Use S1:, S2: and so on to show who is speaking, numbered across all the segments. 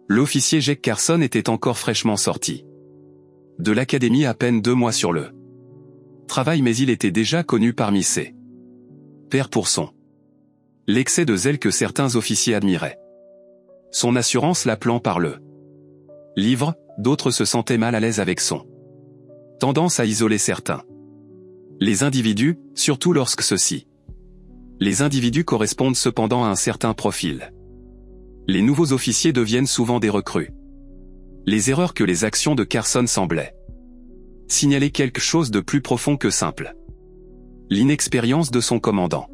S1: L'officier Jack Carson était encore fraîchement sorti de l'académie à peine 2 mois sur le travail, mais il était déjà connu parmi ses pairs pour l'excès de zèle que certains officiers admiraient. Son assurance l'appelant par le livre, d'autres se sentaient mal à l'aise avec son tendance à isoler certains. Les individus, surtout lorsque les individus correspondent cependant à un certain profil. Les nouveaux officiers deviennent souvent des recrues. Les erreurs que les actions de Carson semblaient signaler quelque chose de plus profond que simple. L'inexpérience de son commandant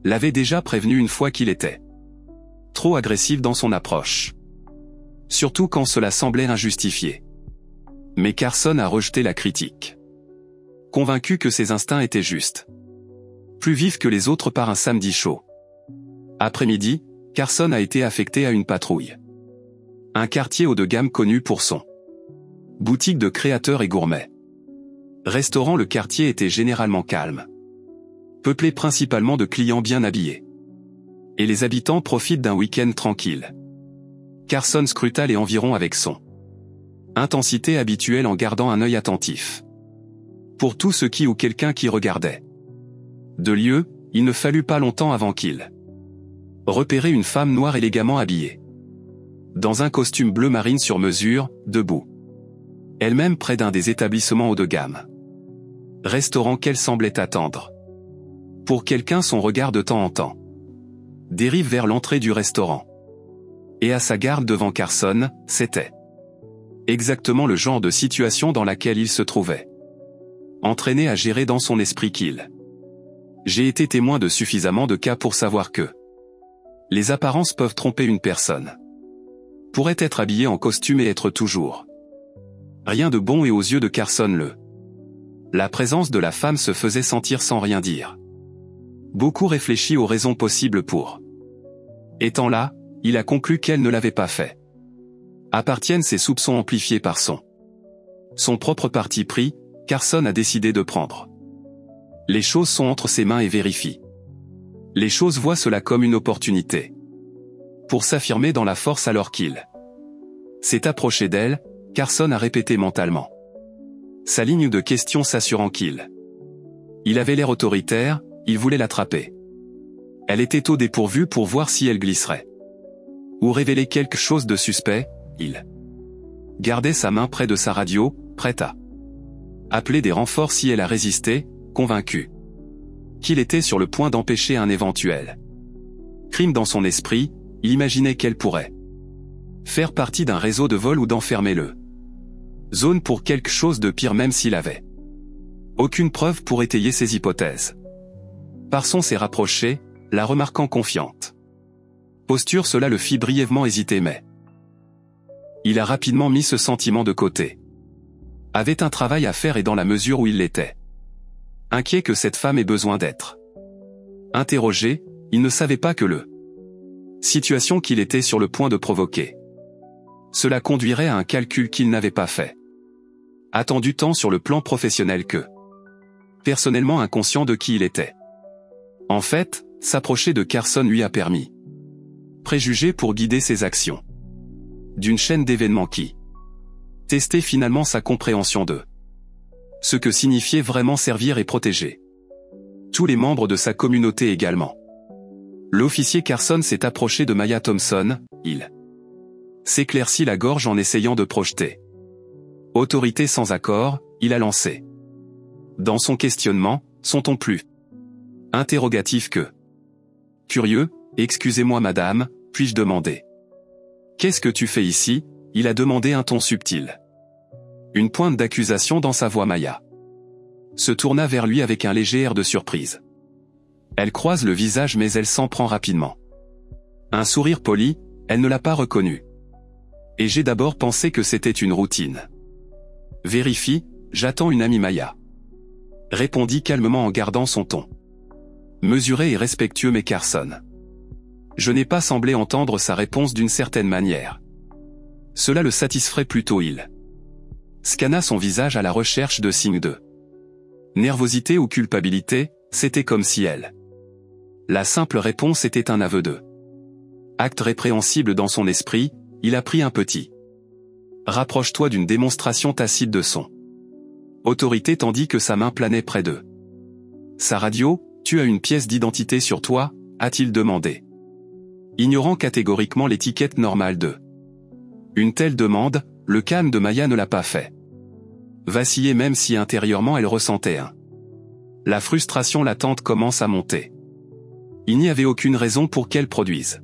S1: l'avait déjà prévenu une fois qu'il était trop agressif dans son approche. Surtout quand cela semblait injustifié. Mais Carson a rejeté la critique, convaincu que ses instincts étaient justes, plus vifs que les autres par un samedi chaud. Après-midi, Carson a été affecté à une patrouille. Un quartier haut de gamme connu pour son boutique de créateurs et gourmets. Restaurant, le quartier était généralement calme, peuplé principalement de clients bien habillés. Et les habitants profitent d'un week-end tranquille. Carson scruta les environs avec son intensité habituelle en gardant un œil attentif pour tout ce qui ou quelqu'un qui regardait. De lieu, il ne fallut pas longtemps avant qu'il repérait une femme noire élégamment habillée dans un costume bleu marine sur mesure, debout, elle-même près d'un des établissements haut de gamme. Restaurant qu'elle semblait attendre. Pour quelqu'un, son regard de temps en temps dérive vers l'entrée du restaurant. Et à sa garde devant Carson, c'était exactement le genre de situation dans laquelle il se trouvait. Entraîné à gérer dans son esprit qu'il j'ai été témoin de suffisamment de cas pour savoir que les apparences peuvent tromper une personne. Pourrait être habillé en costume et être toujours rien de bon, et aux yeux de Carson la présence de la femme se faisait sentir sans rien dire. Beaucoup réfléchit aux raisons possibles pour étant là, il a conclu qu'elle ne l'avait pas fait. Appartiennent ses soupçons amplifiés par son propre parti pris, Carson a décidé de prendre les choses sont entre ses mains et vérifie. Les choses voient cela comme une opportunité pour s'affirmer dans la force alors qu'il s'est approché d'elle. Carson a répété mentalement sa ligne de questions, s'assurant qu'il avait l'air autoritaire, il voulait l'attraper. Elle était au dépourvu pour voir si elle glisserait ou révéler quelque chose de suspect. Il gardait sa main près de sa radio, prête à appeler des renforts si elle a résisté, convaincu qu'il était sur le point d'empêcher un éventuel crime. Dans son esprit, il imaginait qu'elle pourrait faire partie d'un réseau de vol ou d'enfermer zone pour quelque chose de pire, même s'il avait aucune preuve pour étayer ses hypothèses. Parson s'est rapproché, la remarquant confiante posture. Cela le fit brièvement hésiter, mais il a rapidement mis ce sentiment de côté. Avait un travail à faire, et dans la mesure où il l'était inquiet que cette femme ait besoin d'être interrogée, il ne savait pas que situation qu'il était sur le point de provoquer. Cela conduirait à un calcul qu'il n'avait pas fait. Attendu tant sur le plan professionnel que personnellement inconscient de qui il était. En fait, s'approcher de Carson lui a permis préjugé pour guider ses actions d'une chaîne d'événements qui testait finalement sa compréhension de ce que signifiait vraiment servir et protéger tous les membres de sa communauté également. L'officier Carson s'est approché de Maya Thompson, il s'éclaircit la gorge en essayant de projeter autorité sans accord. Il a lancé dans son questionnement son ton plus interrogatif que curieux. Excusez-moi madame, puis-je demander qu'est-ce que tu fais ici? Il a demandé un ton subtil. Une pointe d'accusation dans sa voix. Maya se tourna vers lui avec un léger air de surprise. Elle croise le visage, mais elle s'en prend rapidement. Un sourire poli, elle ne l'a pas reconnu. Et j'ai d'abord pensé que c'était une routine. Vérifie, j'attends une amie. Maya répondit calmement en gardant son ton mesuré et respectueux, mais Carson je n'ai pas semblé entendre sa réponse d'une certaine manière. Cela le satisferait plutôt. Il scanna son visage à la recherche de signes de nervosité ou culpabilité. C'était comme si la simple réponse était un aveu de acte répréhensible dans son esprit. il a pris un petit. Rapproche-toi d'une démonstration tacite de son autorité tandis que sa main planait près d'eux. Sa radio, tu as une pièce d'identité sur toi, a-t-il demandé. Ignorant catégoriquement l'étiquette normale de une telle demande, le calme de Maya ne l'a pas fait. Vacillait même si intérieurement elle ressentait la frustration latente commence à monter. Il n'y avait aucune raison pour qu'elle produise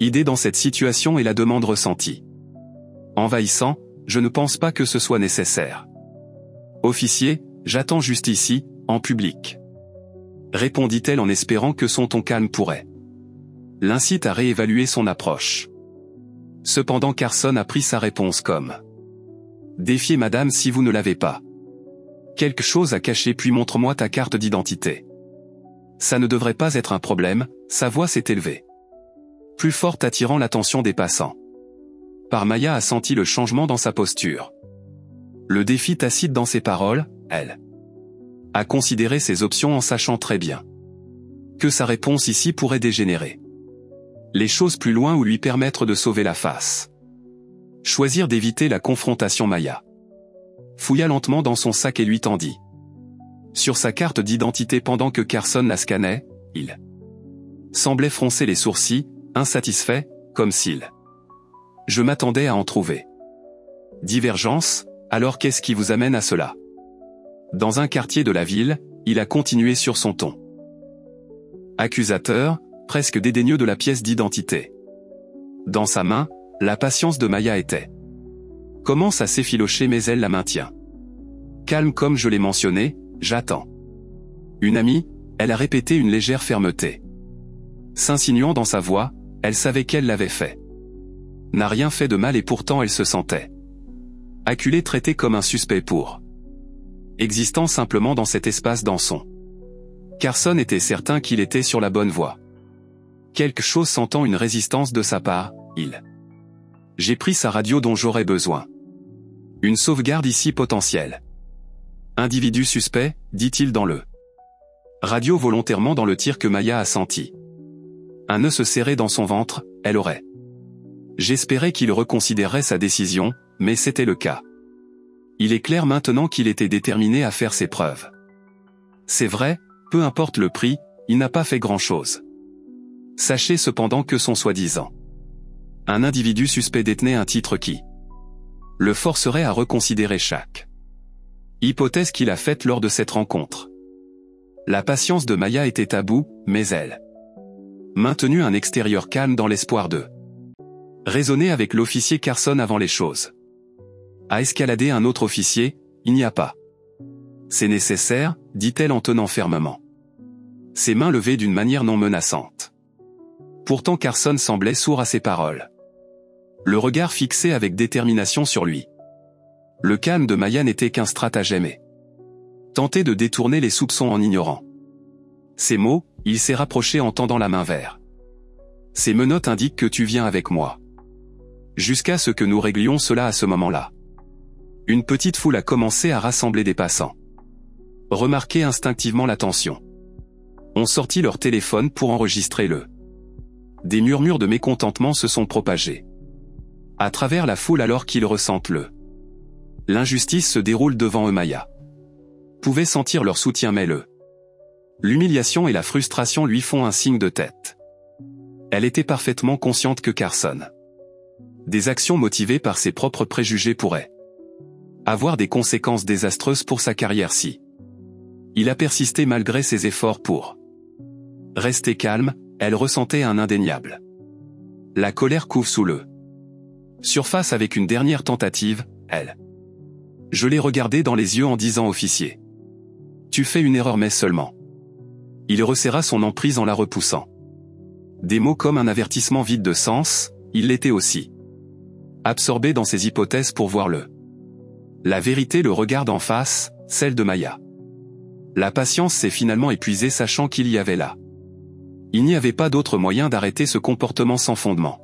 S1: idée dans cette situation et la demande ressentie. Envahissant, je ne pense pas que ce soit nécessaire. Officier, j'attends juste ici, en public. Répondit-elle en espérant que son ton calme pourrait l'incite à réévaluer son approche. Cependant Carson a pris sa réponse comme défiez madame si vous ne l'avez pas quelque chose à cacher puis montre-moi ta carte d'identité. Ça ne devrait pas être un problème, sa voix s'est élevée. Plus forte attirant l'attention des passants. Maya a senti le changement dans sa posture. Le défi tacite dans ses paroles, elle a considéré ses options en sachant très bien que sa réponse ici pourrait dégénérer les choses plus loin ou lui permettre de sauver la face. Choisir d'éviter la confrontation. Maya fouilla lentement dans son sac et lui tendit sur sa carte d'identité pendant que Carson la scannait, il semblait froncer les sourcils, insatisfait, comme s'il je m'attendais à en trouver divergence, alors qu'est-ce qui vous amène à cela? Dans un quartier de la ville, il a continué sur son ton accusateur, presque dédaigneux de la pièce d'identité. Dans sa main, la patience de Maya commence à s'effilocher mais elle la maintient. Calme comme je l'ai mentionné, j'attends. Une amie, elle a répété une légère fermeté. S'insinuant dans sa voix, elle savait qu'elle l'avait fait. N'a rien fait de mal et pourtant elle se sentait acculée, traitée comme un suspect pour existant simplement dans cet espace dansant. Carson était certain qu'il était sur la bonne voie. Quelque chose sentant une résistance de sa part, j'ai pris sa radio dont j'aurais besoin. Une sauvegarde ici potentielle. Individu suspect, dit-il dans le radio volontairement dans le tir que Maya a senti. Un nœud se serrait dans son ventre, elle aurait. J'espérais qu'il reconsidérerait sa décision, mais c'était le cas. Il est clair maintenant qu'il était déterminé à faire ses preuves. C'est vrai, peu importe le prix, il n'a pas fait grand-chose. Sachez cependant que son soi-disant un individu suspect détenait un titre qui le forcerait à reconsidérer chaque hypothèse qu'il a faite lors de cette rencontre. La patience de Maya était à bout, mais elle maintenu un extérieur calme dans l'espoir de raisonner avec l'officier Carson avant les choses. À escalader un autre officier, il n'y a pas. C'est nécessaire, dit-elle en tenant fermement ses mains levées d'une manière non menaçante. Pourtant Carson semblait sourd à ses paroles. Le regard fixé avec détermination sur lui. Le calme de Maya n'était qu'un stratagème et tenter de détourner les soupçons en ignorant ces mots, il s'est rapproché en tendant la main vers. Ces menottes indiquent que tu viens avec moi. Jusqu'à ce que nous réglions cela à ce moment-là. Une petite foule a commencé à rassembler des passants. Remarquez instinctivement la tension. On sortit leur téléphone pour enregistrer le. Des murmures de mécontentement se sont propagés à travers la foule alors qu'ils ressentent l'injustice se déroule devant eux. Maya pouvait sentir leur soutien mais l'humiliation et la frustration lui font un signe de tête. Elle était parfaitement consciente que Carson des actions motivées par ses propres préjugés pourraient avoir des conséquences désastreuses pour sa carrière si il a persisté malgré ses efforts pour rester calme. Elle ressentait un indéniable la colère couvre sous le surface avec une dernière tentative, elle. Je l'ai regardé dans les yeux en disant officier. Tu fais une erreur mais seulement. Il resserra son emprise en la repoussant. Des mots comme un avertissement vide de sens, il l'était aussi. Absorbé dans ses hypothèses pour voir la vérité le regarde en face, celle de Maya. La patience s'est finalement épuisée sachant qu'il y avait là. Il n'y avait pas d'autre moyen d'arrêter ce comportement sans fondement.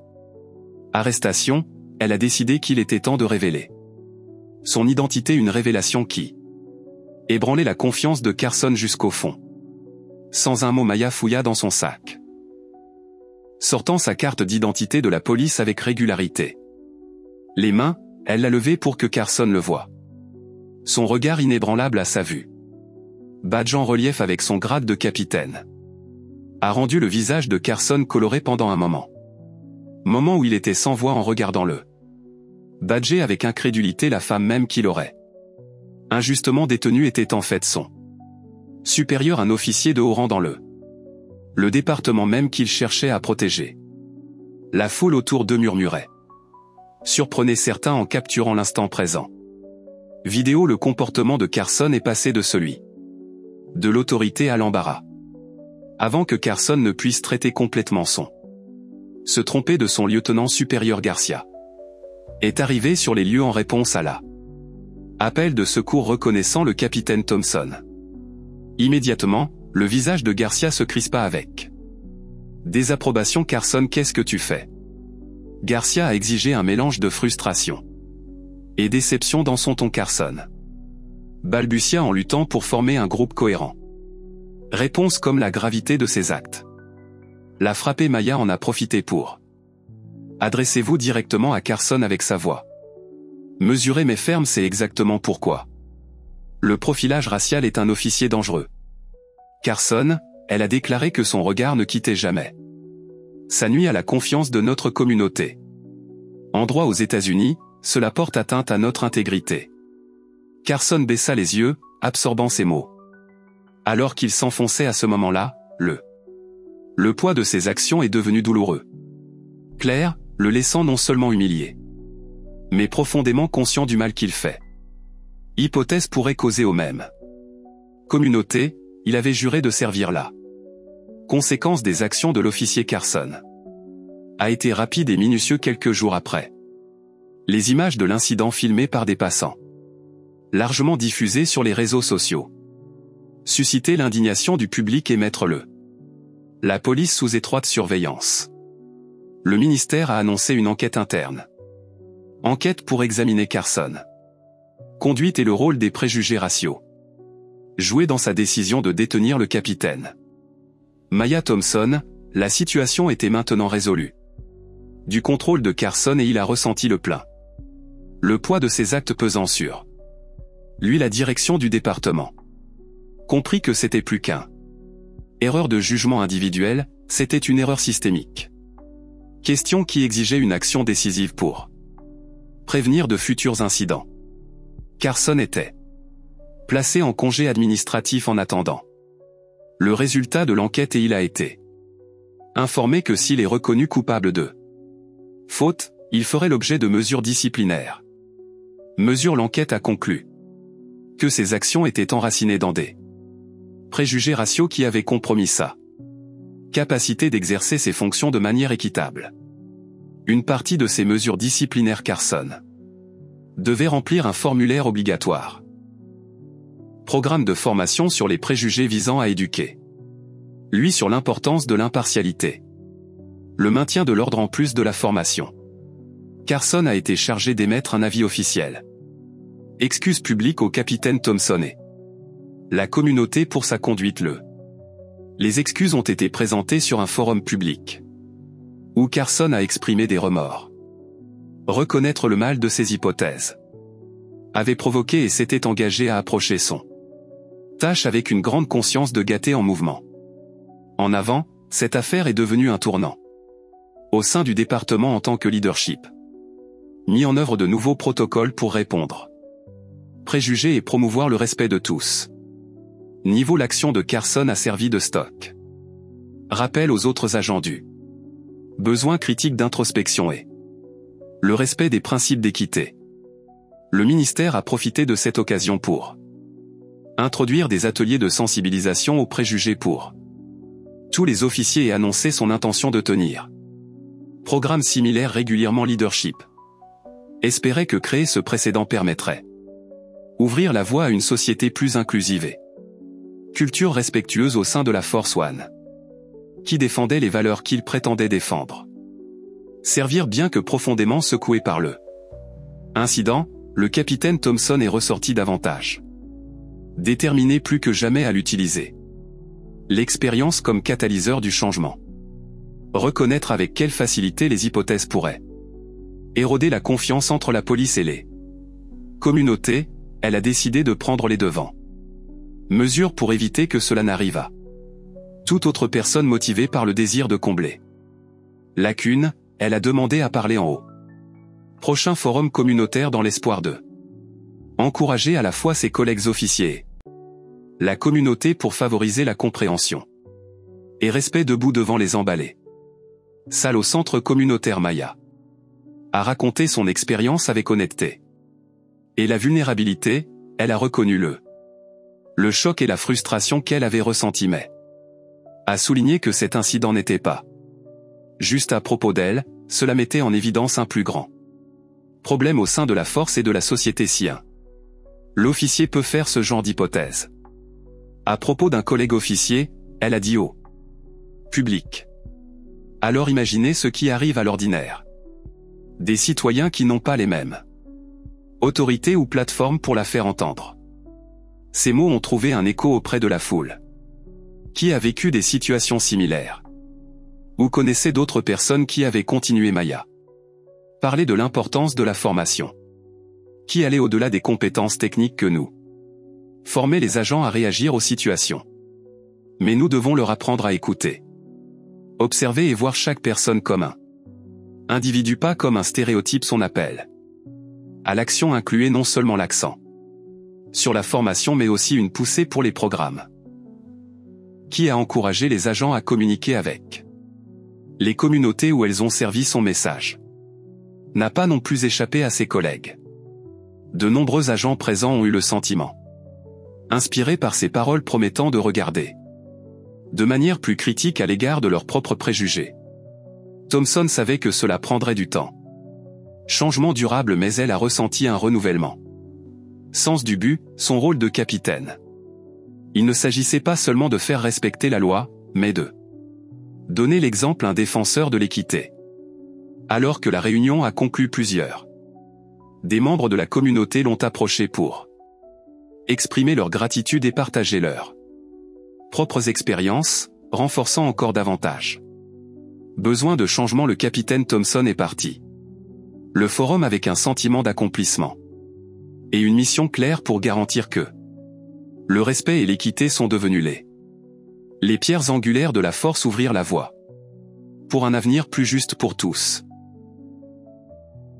S1: Arrestation, elle a décidé qu'il était temps de révéler son identité, une révélation qui ébranlait la confiance de Carson jusqu'au fond. Sans un mot, Maya fouilla dans son sac. sortant sa carte d'identité de la police avec régularité. Les mains, elle l'a levée pour que Carson le voie. Son regard inébranlable à sa vue. Badge en relief avec son grade de capitaine. A rendu le visage de Carson coloré pendant un moment. Moment où il était sans voix en regardant le. Badgé avec incrédulité la femme même qu'il aurait. Injustement détenu était en fait son. Supérieur, un officier de haut rang dans le département même qu'il cherchait à protéger. La foule autour d'eux murmurait. Surprenait certains en capturant l'instant présent. Vidéo, le comportement de Carson est passé de celui de l'autorité à l'embarras. Avant que Carson ne puisse traiter complètement son. Se tromper de son lieutenant supérieur Garcia. Est arrivé sur les lieux en réponse à la appel de secours reconnaissant le capitaine Thompson. Immédiatement, le visage de Garcia se crispa avec désapprobation. Carson, qu'est-ce que tu fais? Garcia a exigé, un mélange de frustration et déception dans son ton. Carson balbutia en luttant pour former un groupe cohérent. Réponse comme la gravité de ses actes. La frappée. Maya en a profité pour. Adressez-vous directement à Carson avec sa voix mesurée mais ferme, c'est exactement pourquoi. Le profilage racial est un officier dangereux. Carson, elle a déclaré que son regard ne quittait jamais. Ça nuit à la confiance de notre communauté. En droit aux États-Unis, cela porte atteinte à notre intégrité. Carson baissa les yeux, absorbant ces mots. Alors qu'il s'enfonçait à ce moment-là, le poids de ses actions est devenu douloureux. Claire, le laissant non seulement humilié, mais profondément conscient du mal qu'il fait. Hypothèse pourrait causer au même communauté, il avait juré de servir la conséquence des actions de l'officier. Carson a été rapide et minutieux quelques jours après. Les images de l'incident filmées par des passants, largement diffusées sur les réseaux sociaux, suscitaient l'indignation du public et mettre la police sous étroite surveillance. Le ministère a annoncé une enquête interne. Enquête pour examiner Carson. Conduite et le rôle des préjugés raciaux joués dans sa décision de détenir le capitaine Maya Thompson. La situation était maintenant résolue. Du contrôle de Carson, et il a ressenti le poids de ses actes pesant sur lui. La direction du département comprit que c'était plus qu'un erreur de jugement individuel, c'était une erreur systémique. Question qui exigeait une action décisive pour prévenir de futurs incidents. Carson était placé en congé administratif en attendant le résultat de l'enquête, et il a été informé que s'il est reconnu coupable de faute, il ferait l'objet de mesures disciplinaires. L'enquête a conclu que ses actions étaient enracinées dans des préjugés raciaux qui avaient compromis sa capacité d'exercer ses fonctions de manière équitable. Une partie de ces mesures disciplinaires, Carson devait remplir un formulaire obligatoire. Programme de formation sur les préjugés visant à éduquer lui sur l'importance de l'impartialité. Le maintien de l'ordre en plus de la formation. Carson a été chargé d'émettre un avis officiel. Excuse publique au capitaine Thompson et la communauté pour sa conduite. Les excuses ont été présentées sur un forum public où Carson a exprimé des remords. Reconnaître le mal de ses hypothèses avait provoqué et s'était engagé à approcher son tâche avec une grande conscience de gaieté en mouvement. En avant, cette affaire est devenue un tournant au sein du département en tant que leadership. Mis en œuvre de nouveaux protocoles pour répondre préjugés et promouvoir le respect de tous. Niveau, l'action de Carson a servi de stock. Rappel aux autres agents du besoin critique d'introspection et le respect des principes d'équité. Le ministère a profité de cette occasion pour introduire des ateliers de sensibilisation aux préjugés pour tous les officiers et annoncer son intention de tenir programme similaire régulièrement. Leadership espérait que créer ce précédent permettrait ouvrir la voie à une société plus inclusive et culture respectueuse au sein de la Force One, qui défendait les valeurs qu'il prétendait défendre. Servir. Bien que profondément secoué par le incident, le capitaine Thompson est ressorti davantage déterminé plus que jamais à l'utiliser. L'expérience comme catalyseur du changement. Reconnaître avec quelle facilité les hypothèses pourraient éroder la confiance entre la police et les communautés, elle a décidé de prendre les devants. Mesure pour éviter que cela n'arrive à toute autre personne motivée par le désir de combler lacune, elle a demandé à parler en haut. Prochain forum communautaire dans l'espoir de encourager à la fois ses collègues officiers et la communauté pour favoriser la compréhension et respect debout devant les emballés. Salle au centre communautaire Maya a raconté son expérience avec honnêteté. Et la vulnérabilité, elle a reconnu le choc et la frustration qu'elle avait ressenti mais a souligné que cet incident n'était pas juste à propos d'elle, cela mettait en évidence un plus grand problème au sein de la force et de la société si l'officier peut faire ce genre d'hypothèse. À propos d'un collègue officier, elle a dit au public. Alors imaginez ce qui arrive à l'ordinaire. Des citoyens qui n'ont pas les mêmes autorités ou plateformes pour la faire entendre. Ces mots ont trouvé un écho auprès de la foule qui a vécu des situations similaires ou connaissait d'autres personnes qui avaient continué Maya. Parler de l'importance de la formation qui allait au-delà des compétences techniques que nous former les agents à réagir aux situations. Mais nous devons leur apprendre à écouter, observer et voir chaque personne comme un individu, pas comme un stéréotype. Son appel à l'action incluait non seulement l'accent sur la formation mais aussi une poussée pour les programmes qui a encouragé les agents à communiquer avec les communautés où elles ont servi. Son message n'a pas non plus échappé à ses collègues. De nombreux agents présents ont eu le sentiment inspirés par ces paroles promettant de regarder de manière plus critique à l'égard de leurs propres préjugés. Thompson savait que cela prendrait du temps. Changement durable, mais elle a ressenti un renouvellement. Sens du but, son rôle de capitaine. Il ne s'agissait pas seulement de faire respecter la loi, mais de donner l'exemple à un défenseur de l'équité. Alors que la réunion a conclu, plusieurs des membres de la communauté l'ont approché pour exprimer leur gratitude et partager leurs propres expériences, renforçant encore davantage besoin de changement. Le capitaine Thompson est parti le forum avec un sentiment d'accomplissement et une mission claire pour garantir que le respect et l'équité sont devenus les pierres angulaires de la force, ouvrir la voie pour un avenir plus juste pour tous.